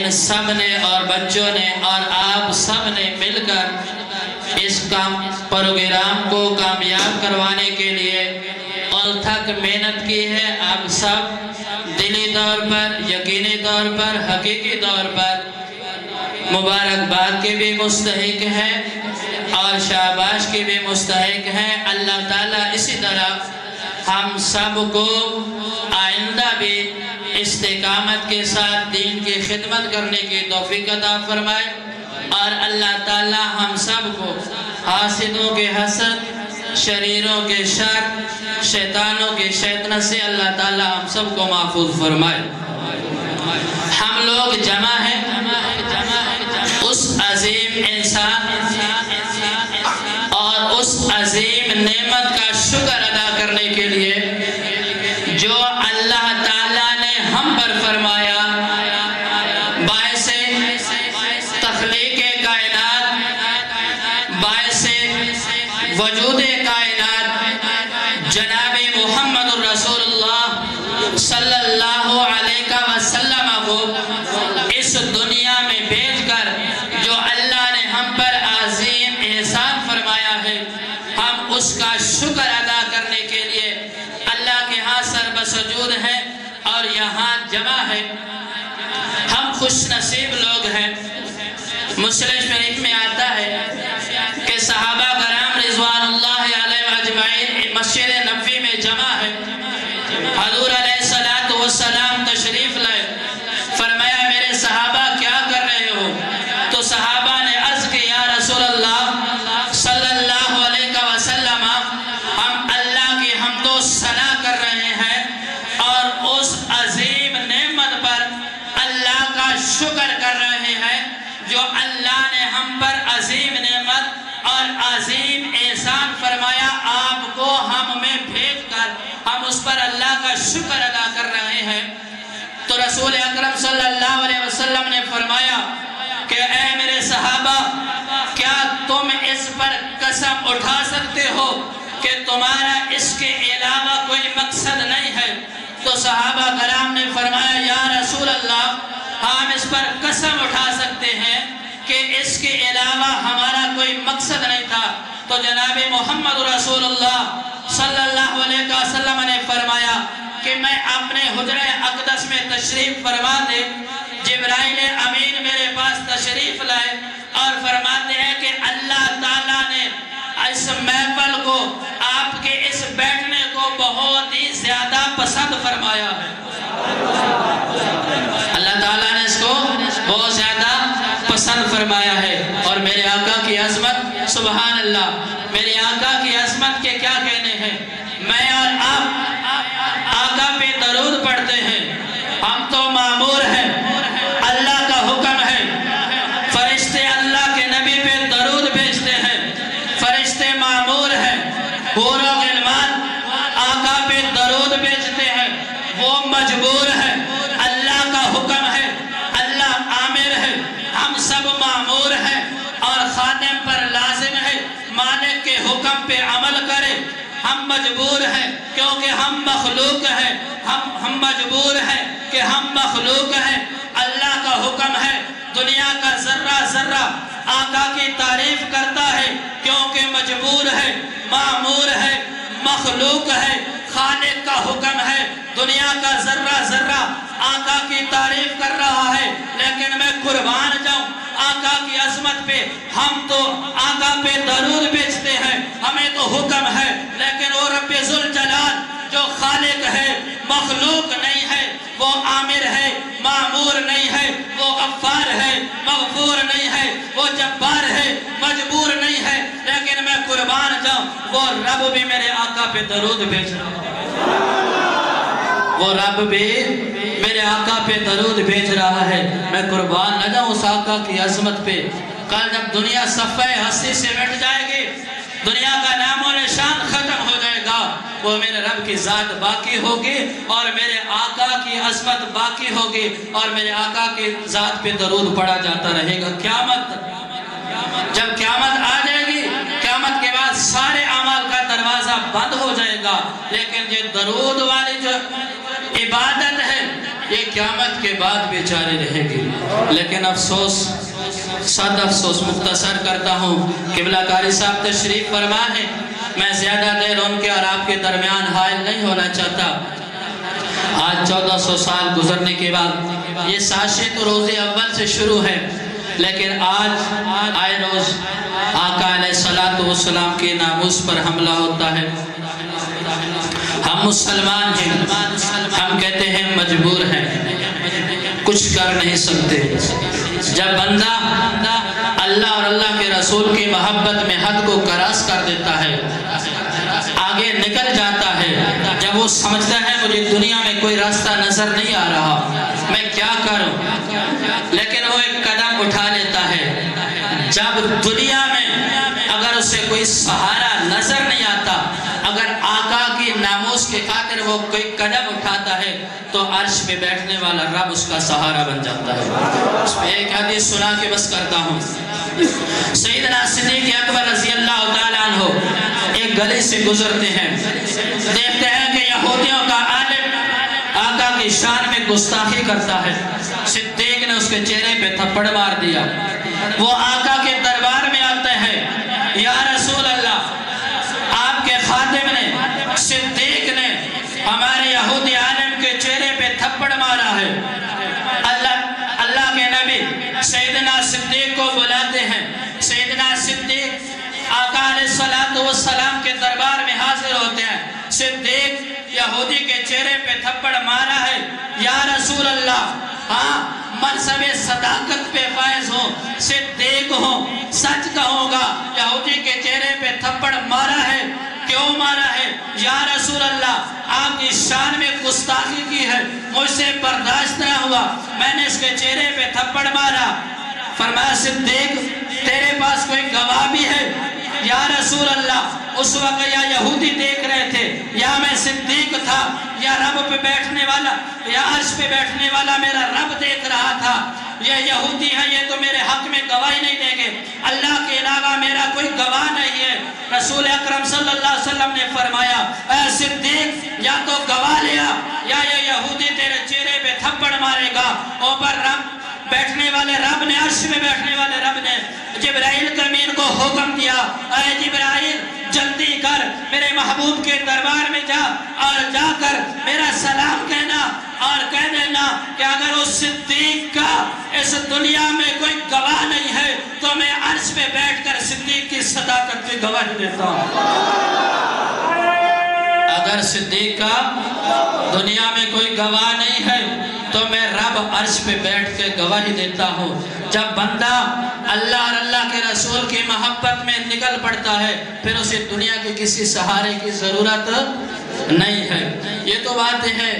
ان سب نے اور بچوں نے اور آپ سب نے مل کر اس پروگرام کو کامیاب کروانے کے لیے اور تھک محنت کی ہے. آپ سب دلی طور پر، یقینی طور پر، حقیقی طور پر مبارکباد کے بھی مستحق ہیں اور شاباش کے بھی مستحق ہیں. اللہ تعالیٰ اسی طرح ہم سب کو آئندہ بھی استقامت کے ساتھ دین کی خدمت کرنے کی توفیق عطا فرمائے اور اللہ تعالیٰ ہم سب کو حاسدوں کے حسد، شریروں کے شر، شیطانوں کے شیطنت سے اللہ تعالیٰ ہم سب کو محفوظ فرمائے. ہم لوگ جمع ہیں اس عظیم انسان اور اس عظیم نعمت کا شکر ادا کرنے کے لیے جو اللہ تعالیٰ نے ہم پر فرمایا باعث تخلیق کائنات، باعث وجود کائنات جناب محمد الرسول اللہ صلی اللہ علیہ وسلم کو اس دنیا میں بھیج کر جو اللہ نے ہم پر عظیم احسان فرمایا ہے، ہم اس کا شکر ادا کرنے کے لیے اللہ کے ہاں سر بسجود ہیں اور یہاں جمع ہے. ہم خوش نصیب لوگ ہیں. مسلم شریف میں آتا ہے کہ صحابہ کرام رضوان اللہ علیہ اجمعین مسجد نبوی میں جمع ہے. حضور علیہ السلام تشریف لائے. فرمایا میرے صحابہ کیا کر رہے ہو؟ تو صحابہ نے عرض کہ یا رسول اللہ صلی اللہ علیہ وسلم ہم اللہ کی حمد و ثنا کر رہے ہیں اور اس عظیم نعمت پر اللہ کا شکر کر رہے ہیں جو اللہ نے ہم پر عظیم نعمت اور عظیم احسان فرمایا، آپ کو ہم میں بھیج کر ہم اس پر اللہ کا شکر ادا کر رہے ہیں. تو رسول اکرم صلی اللہ علیہ وسلم نے فرمایا کہ اے میرے صحابہ، کیا تم اس پر قسم اٹھا سکتے ہو کہ تمہارا اس کے علاوہ کوئی مقصد نہیں ہے؟ تو صحابہ کرام نے فرمایا یا رسول اللہ، ہم اس پر قسم اٹھا سکتے ہیں کہ اس کے علاوہ ہمارا کوئی مقصد نہیں تھا. تو جناب محمد رسول اللہ صلی اللہ علیہ وسلم نے فرمایا کہ میں اپنے حجرہ اقدس میں تشریف فرما دے. جبرائیل امین میرے پاس تشریف لائے اور فرماتے ہیں کہ اللہ تعالیٰ نے اس محفل کو، آپ کے اس بیٹھنے کو بہت ہی زیادہ پسند فرمایا ہے. اللہ تعالیٰ نے اس کو بہت زیادہ پسند فرمایا ہے. اور میرے آقا کی عظمت، سبحان اللہ، میرے آقا کی عظمت کے کیا کہنے ہیں. میں اور آپ آقا پہ درود پڑھتے ہیں. ہم تو مامور ہیں، اللہ کا حکم ہے. فرشتے اللہ کے نبی پہ درود بھیجتے ہیں. فرشتے مامور ہیں. حور و غلمان آقا پہ درود بھیجتے ہیں. وہ مجبور ہے. اللہ کا حکم ہے، اللہ عامر ہے. ہم سب مامور ہیں اور خادم پر لازم ہے مالک کے حکم پہ عمل کرے. ہم مجبور ہیں کیونکہ ہم مخلوق ہیں. ہم مجبور ہیں کہ ہم مخلوق ہیں. اللہ کا حکم ہے. دنیا کا ذرہ ذرہ آقا کی تعریف کرتا ہے کیونکہ مجبور ہے، مامور ہے، مخلوق ہے. خالق کا حکم ہے. دنیا کا ذرہ ذرہ آقا کی تعریف کر رہا ہے. لیکن میں قربان جاؤں آقا کی عظمت پہ. ہم تو آقا پہ درود بھیجتے ہیں، ہمیں تو حکم ہے. لیکن وہ رب ذوالجلال جو خالق ہے، مخلوق نہیں ہے. وہ عامر ہے، معمور نہیں ہے. وہ غفار ہے، مغفور نہیں ہے. وہ جبار ہے، مجبور نہیں ہے. لیکن میں قربان جاؤں وہ رب بھی میرے آقا پہ درود بھیج رہا ہے. وہ رب بھی میرے آقا پہ درود بھیج رہا ہے. میں قربان نہ جاؤں اس آقا کی عظمت پہ. کل جب دنیا صفحہ ہستی سے مٹ جائے گی، دنیا کا نام و نشان ختم ہو جائے گا، وہ میرے رب کی ذات باقی ہوگی اور میرے آقا کی عظمت باقی ہوگی اور میرے آقا کی ذات پہ درود پڑا جاتا رہے گا. جب قیامت آ جائے گی، قیامت کے بعد سارے اعمال کا دروازہ بند ہو جائے گا. لیکن یہ درود والی جو عبادت ہے، یہ قیامت کے بعد بھی جاری رہے گی۔ لیکن افسوس، صد افسوس، مختصر کرتا ہوں، قبلہ کاری صاحب تشریف فرما ہے، میں زیادہ دیر ان کے اور آپ کے درمیان حائل نہیں ہونا چاہتا۔ آج 1400 سال گزرنے کے بعد یہ سازشیں تو روز اول سے شروع ہے، لیکن آج آئے روز آقا علیہ السلام کے ناموس پر حملہ ہوتا ہے۔ ہم مسلمان ہیں، ہم کہتے ہیں مجبور ہیں، کچھ کر نہیں سکتے۔ جب بندہ اللہ اور اللہ کے رسول کی محبت میں حد کو کراس کر دیتا ہے، آگے نکل جاتا ہے، جب وہ سمجھتا ہے مجھے دنیا میں کوئی راستہ نظر نہیں آ رہا، میں کیا کروں، لیکن وہ ایک قدم اٹھا لیتا ہے۔ جب دنیا میں اگر اسے کوئی سہارا نظر نہیں آتا، اگر آقا کی ناموس کے خاطر وہ کوئی قدم اٹھاتا ہے تو عرش پہ بیٹھنے والا رب اس کا سہارا بن جاتا ہے۔ اس پہ ایک حدیث سنا کے بس کرتا ہوں۔ سیدنا صدیق اکبر رضی اللہ تعالیٰ عنہ ایک گلی سے گزرتے ہیں، دیکھتے ہیں کہ یہودیوں کا عالم آقا کی شان میں گستاخی کرتا ہے۔ صدیق نے اس کے چہرے پہ تھپڑ مار دیا۔ وہ آقا کے دربار میں آتے ہیں، یا رسول اللہ، آپ کے خادم نے، صدیق نے ہمارے یہودی عالم کے چہرے پہ تھپڑ مارا ہے۔ اللہ کے نبی سیدنا صدیق کو بلاتے ہیں۔ سیدنا صدیق آقا علیہ السلام کے دربار میں حاضر ہوتے ہیں۔ صدیق یہودی کے چہرے پہ تھپڑ مارا ہے، یا رسول اللہ، ہاں منصب صداقت پہ فائز ہو، صدیق ہو، سچ کہوں گا، یہودی کے چہرے پہ تھپڑ مارا ہے، کیوں مارا ہے؟ یا رسول اللہ، آپ کی شان میں گستاخی کی ہے، مجھ سے برداشت نہ ہوا، میں نے اس کے چہرے پہ تھپڑ مارا۔ فرمایا صدیق تیرے پاس کوئی گواہ بھی ہے؟ یا رسول اللہ، اس وقت یا یہودی دیکھ رہے تھے، یا میں صدیق تھا، یا رب پہ بیٹھنے والا، یا عرش پہ بیٹھنے والا میرا رب دیکھ رہا تھا۔ یہ یہودی ہیں، یہ تو میرے حق میں گواہی نہیں دیں گے، اللہ کے علاوہ میرا کوئی گواہ نہیں ہے۔ رسول اکرم صلی اللہ علیہ وسلم نے فرمایا، اے صدیق، یا تو گواہ لیا، یا یہ یہودی تیرے چہرے پہ تھپڑ مارے گا۔ اوپر رب بیٹھنے والے رب نے، عرش میں بیٹھنے والے رب نے جبرائیل کمین کو حکم دیا، اے جبرائیل جلدی کر، میرے محبوب کے دربار میں جا، اور جا کر میرا سلام کہنا، اور کہہ دینا کہ اگر اس صدیق کا اس دنیا میں کوئی گواہ نہیں ہے تو میں عرش پہ بیٹھ کر صدیق کی صداقت کی گواہی دیتا ہوں۔ اگر صدیق کا دنیا میں کوئی گواہ نہیں ہے تو میں رب عرش پہ بیٹھ کے گواہی دیتا ہوں۔ جب بندہ اللہ اور اللہ کے رسول کی محبت میں نکل پڑتا ہے، پھر اسے دنیا کے کسی سہارے کی ضرورت نہیں ہے۔ یہ تو باتیں ہیں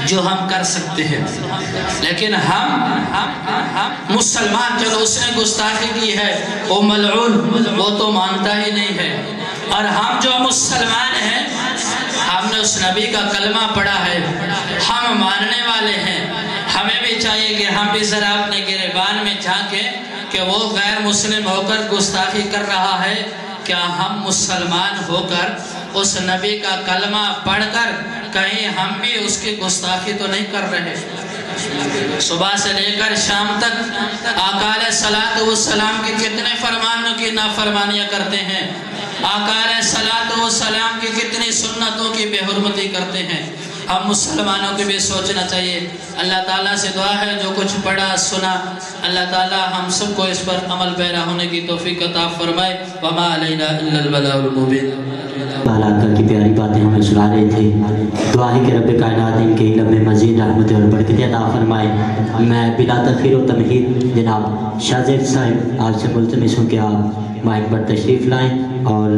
جو ہم کر سکتے ہیں، لیکن ہم مسلمان، چلو اس نے گستاخی کی ہے، وہ ملعون، وہ تو مانتا ہی نہیں ہے، اور ہم جو مسلمان ہیں، ہم نے اس نبی کا کلمہ پڑھا ہے، ہم ماننے والے ہیں، ہمیں بھی چاہیے کہ ہم بھی ذرا اپنے گریبان میں جھانکیں کہ وہ غیر مسلم ہو کر گستاخی کر رہا ہے، کیا ہم مسلمان ہو کر اس نبی کا کلمہ پڑھ کر کہیں ہم بھی اس کی گستاخی تو نہیں کر رہے؟ صبح سے لے کر شام تک آقا علیہ السلام کے کتنے فرمانوں کی نافرمانیاں کرتے ہیں، آقا علیہ السلام کی کتنی سنتوں کی بے حرمتی کرتے ہیں۔ ہم مسلمانوں کے بھی سوچنا چاہیے۔ اللہ تعالیٰ سے دعا ہے جو کچھ پڑھا سنا، اللہ تعالیٰ ہم سب کو اس پر عمل پیرا ہونے کی توفیق عطا فرمائے۔ وما علینا الا البلاغ المبین۔ آقا کی پیاری باتیں ہمیں سنا رہے تھے۔ دعا ہے کہ رب کائنات ان کے علم میں مزید رحمت اور برکت عطا فرمائے۔ میں بلا تاخیر و تمہید جناب شاہ زید صاحب آپ سے ملتمس ہوں کہ آپ مائک پر تشریف لائیں اور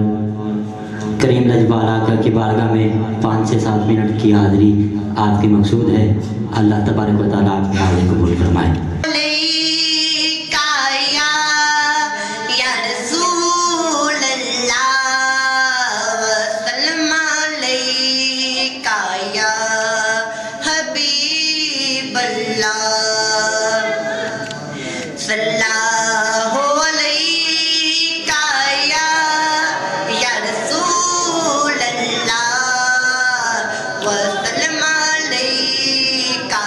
کریم لجبال آقا کی بارگاہ میں 5 سے 7 منٹ کی حاضری آپ کی مقصود ہے۔ اللہ تبارک و تعالیٰ آپ کی حاضری قبول فرمائے۔ وسلم علیکہ